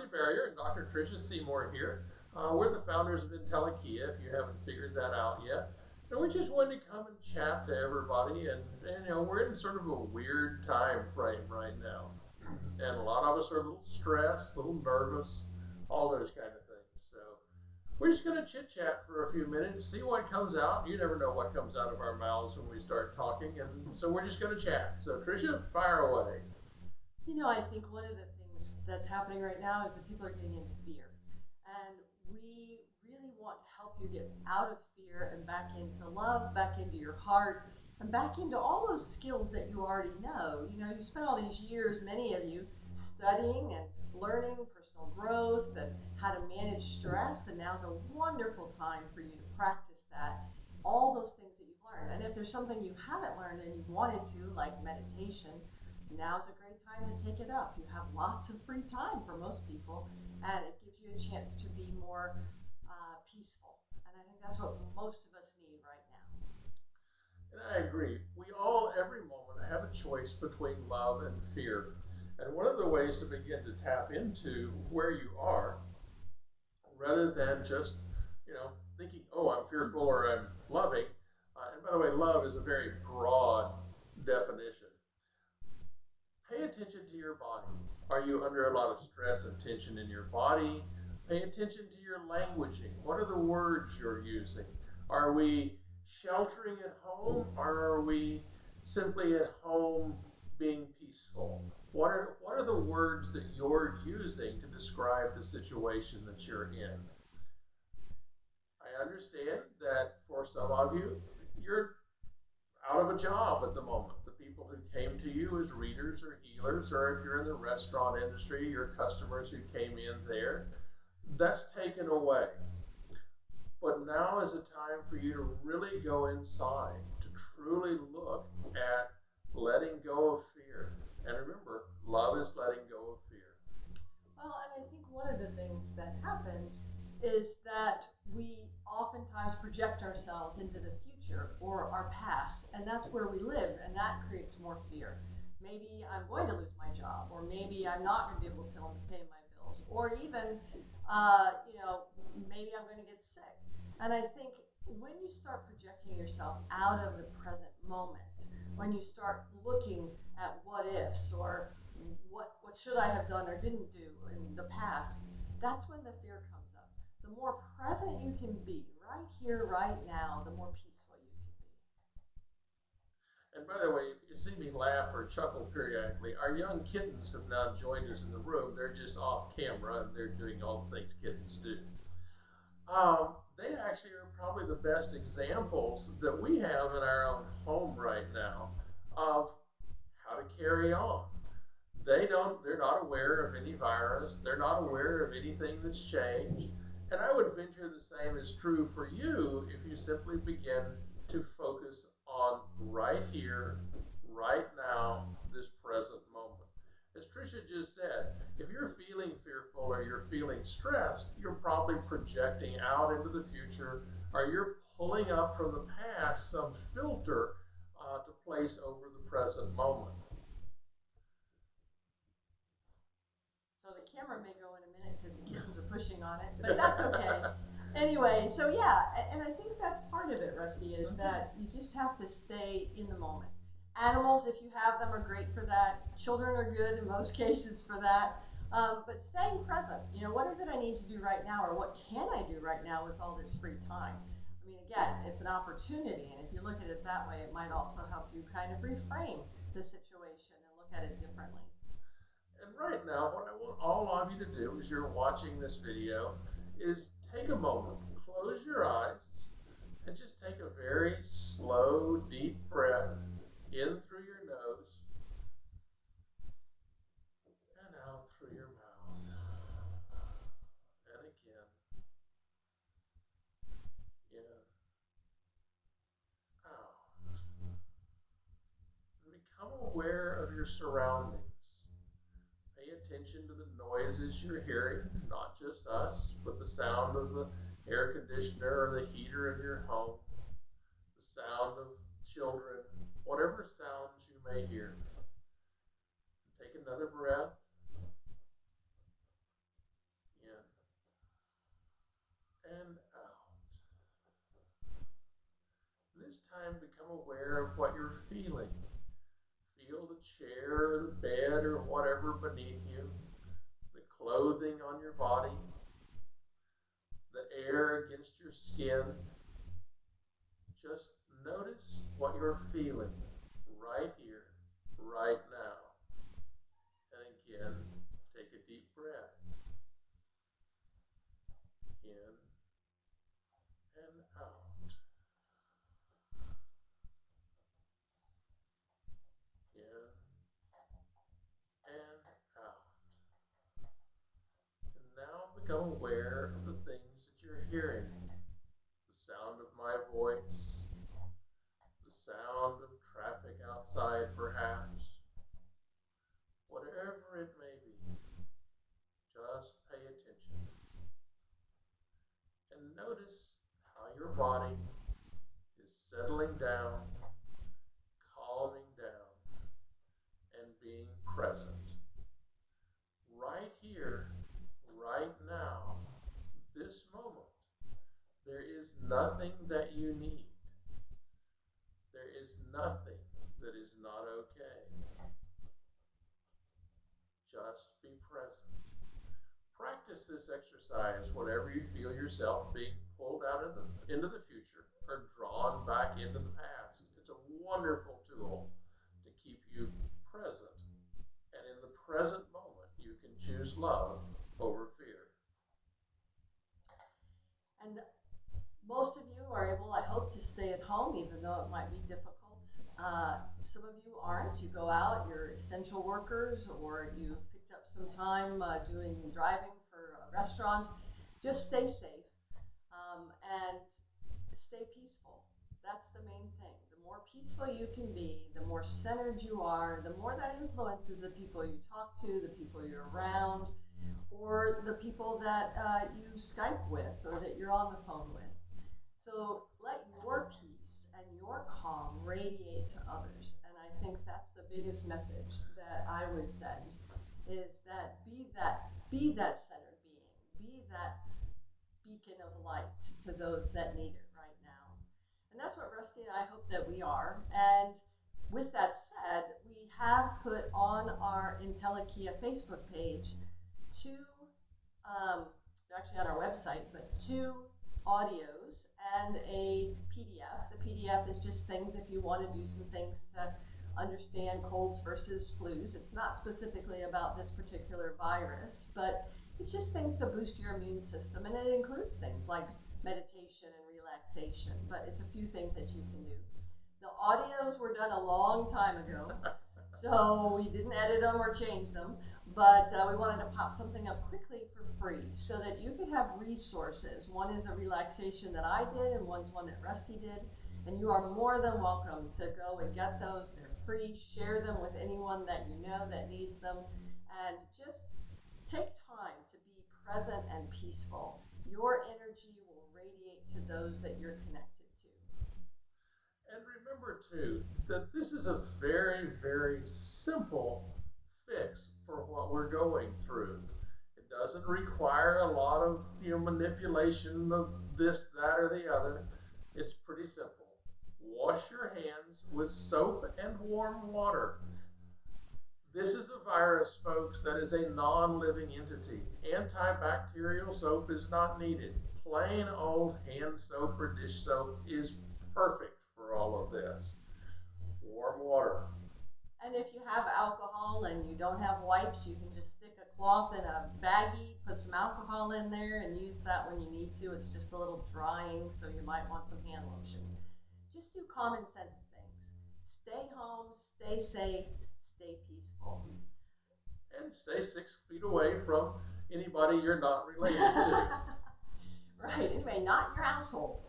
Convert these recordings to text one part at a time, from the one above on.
Rusty Barrier and Dr. Tricia Seymour here. We're the founders of IntelliKea, if you haven't figured that out yet. And we just wanted to come and chat to everybody. And we're in sort of a weird time frame right now. And a lot of us are a little stressed, a little nervous, all those kind of things. So we're just going to chit chat for a few minutes, see what comes out. You never know what comes out of our mouths when we start talking. And so we're just going to chat. So, Tricia, fire away. I think one of the things that's happening right now is that people are getting into fear. And we really want to help you get out of fear and back into love, back into your heart, and back into all those skills that you already know. You spent all these years, many of you, studying and learning personal growth and how to manage stress, and now's a wonderful time for you to practice that. All those things that you've learned. And if there's something you haven't learned and you wanted to, like meditation, now's a great time to take it up. You have lots of free time for most people, and it gives you a chance to be more peaceful. And I think that's what most of us need right now. And I agree. We all, every moment, have a choice between love and fear. And one of the ways to begin to tap into where you are, rather than just, thinking, oh, I'm fearful or I'm loving. And by the way, love is a very broad definition. Pay attention to your body. Are you under a lot of stress and tension in your body? Pay attention to your languaging. What are the words you're using? Are we sheltering at home, or are we simply at home being peaceful? What are the words that you're using to describe the situation that you're in? I understand that for some of you, you're out of a job at the moment. The people who came to you as readers or healers, or if you're in the restaurant industry, your customers who came in there, that's taken away. But now is a time for you to really go inside, to truly look at letting go of fear. And remember, love is letting go of fear. Well, and I think one of the things that happens is that we oftentimes project ourselves into the future or our past, and that's where we live, and that creates more fear. Maybe I'm going to lose my job, or maybe I'm not going to be able to pay my bills, or even, maybe I'm going to get sick. And I think when you start projecting yourself out of the present moment, when you start looking at what ifs or what should I have done or didn't do in the past, that's when the fear comes up. The more present you can be right here, right now, the more peaceful you can be. And by the way, if you see me laugh or chuckle periodically, our young kittens have now joined us in the room. They're just off camera and they're doing all the things kittens do. They actually are probably the best examples that we have in our own home right now of how to carry on. They're not aware of any virus, they're not aware of anything that's changed. And I would venture the same is true for you if you simply begin to focus on right here, right now, this present moment. As Tricia just said, if you're feeling fearful or you're feeling stressed, you're probably projecting out into the future, or you're pulling up from the past some filter to place over the present moment. So the camera may go in a minute because the kittens are pushing on it, but that's okay. Anyway, so yeah, and I think that's part of it, Rusty, is that you just have to stay in the moment. Animals, if you have them, are great for that. Children are good in most cases for that. But staying present, what is it I need to do right now, or what can I do right now with all this free time? I mean, again, it's an opportunity, and if you look at it that way, it might also help you kind of reframe the situation and look at it differently. And right now, what I want all of you to do as you're watching this video is take a moment, close your eyes, and just take a very slow, deep breath in through your nose and out through your mouth. And again, in, out. And become aware of your surroundings. Pay attention to the noises you're hearing, not just us, but the sound of the air conditioner or the heater in your home, the sound of children, whatever sounds you may hear. Take another breath this time become aware of what you're feeling. Feel the chair, the bed, or whatever beneath you, the clothing on your body, the air against your skin. Just notice what you're feeling right here, right now. And again, take a deep breath in and out. In and out. And now become aware of the things that you're hearing. The sound of my voice, the sound of traffic outside perhaps, whatever it may be. Just pay attention and notice how your body is settling down, calming down, and being present. Right here, right now, this moment, there is nothing that you need. There is nothing that is not okay. Just be present. Practice this exercise whenever you feel yourself being pulled out of into the future or drawn back into the past. It's a wonderful tool to keep you present. And in the present moment, you can choose love over fear. And most of you are able, I hope, to stay at home, even though it might be difficult. Some of you aren't. You go out, you're essential workers, or you picked up some time doing driving for a restaurant. Just stay safe and stay peaceful. That's the main thing. The more peaceful you can be, the more centered you are, the more that influences the people you talk to, the people you're around, or the people that you Skype with or that you're on the phone with. So let your peace and your calm radiate to others. And I think that's the biggest message that I would send is that be that centered being, be that beacon of light to those that need it right now. And that's what Rusty and I hope that we are. And with that said, we have put on our Intellikia Facebook page two, actually on our website, but two audios and a PDF. The PDF is just things if you want to do some things to understand colds versus flus. It's not specifically about this particular virus, but it's just things to boost your immune system, and it includes things like meditation and relaxation, but it's a few things that you can do. The audios were done a long time ago, so we didn't edit them or change them, but we wanted to pop something up quickly for free so that you could have resources. One is a relaxation that I did, and one's one that Rusty did, and you are more than welcome to go and get those. They're free. Share them with anyone that you know that needs them, and just take time to be present and peaceful. Your energy will radiate to those that you're connected to. And remember, too, that this is a very, very simple fix for what we're going through. It doesn't require a lot of manipulation of this, that, or the other. It's pretty simple. Wash your hands with soap and warm water. This is a virus, folks, that is a non-living entity. Antibacterial soap is not needed. Plain old hand soap or dish soap is perfect for all of this. Warm water. And if you have alcohol and you don't have wipes, you can just stick a cloth in a baggie, put some alcohol in there, and use that when you need to. It's just a little drying, so you might want some hand lotion. Just do common sense things. Stay home, stay safe, stay peaceful. And stay 6 feet away from anybody you're not related to. Right, anyway, not in your household.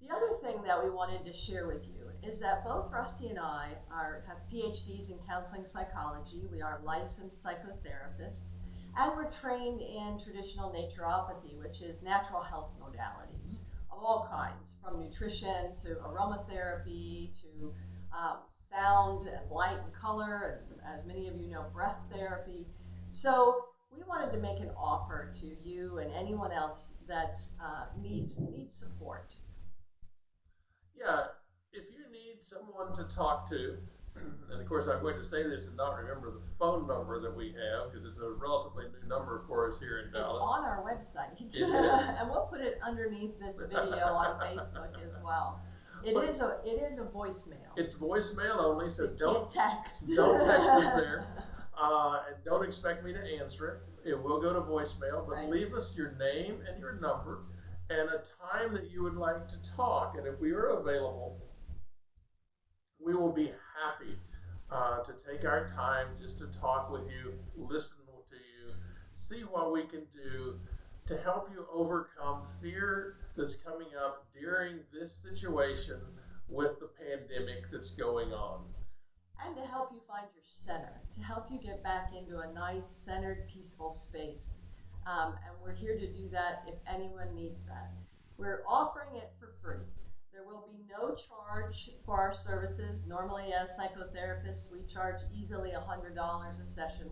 The other thing that we wanted to share with you is that both Rusty and I have PhDs in counseling psychology. We are licensed psychotherapists, and we're trained in traditional naturopathy, which is natural health modalities of all kinds, from nutrition to aromatherapy to sound and light and color, and as many of you know, breath therapy. So we wanted to make an offer to you and anyone else that needs support. Yeah, someone to talk to, and of course I'm going to say this and not remember the phone number that we have because it's a relatively new number for us here in Dallas. It's on our website. It is. And we'll put it underneath this video on Facebook as well. It is a voicemail. It's voicemail only, so don't text. Don't text us there. And don't expect me to answer it. It will go to voicemail, but Right. leave us your name and your number and a time that you would like to talk. And if we are available, we will be happy to take our time just to talk with you, listen to you, see what we can do to help you overcome fear that's coming up during this situation with the pandemic that's going on. And to help you find your center, to help you get back into a nice, centered, peaceful space. And we're here to do that if anyone needs that. We're offering it for free. There will be no charge for our services. Normally, as psychotherapists, we charge easily $100 a session.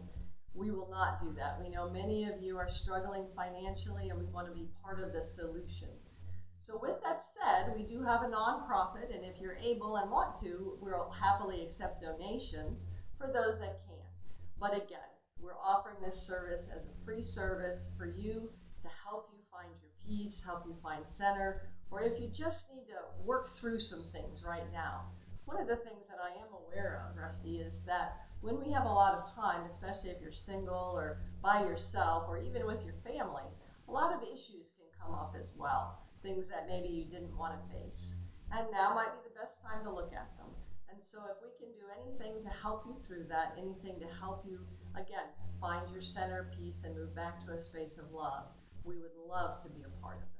We will not do that. We know many of you are struggling financially, and we want to be part of the solution. So with that said, we do have a nonprofit, and if you're able and want to, we'll happily accept donations for those that can. But again, we're offering this service as a free service for you to help you find your peace, help you find center, or if you just need to work through some things right now. One of the things that I am aware of, Rusty, is that when we have a lot of time, especially if you're single or by yourself or even with your family, a lot of issues can come up as well. Things that maybe you didn't want to face. And now might be the best time to look at them. And so if we can do anything to help you through that, anything to help you, again, find your center, peace, and move back to a space of love, we would love to be a part of that.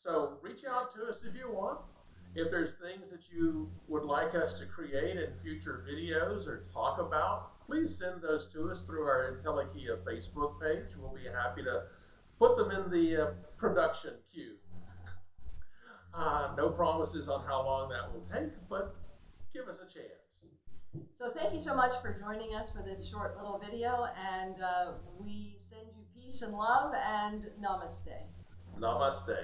So reach out to us if you want. If there's things that you would like us to create in future videos or talk about, please send those to us through our Intellekea Facebook page. We'll be happy to put them in the production queue. No promises on how long that will take, but give us a chance. So thank you so much for joining us for this short little video, and we send you peace and love, and namaste. Namaste.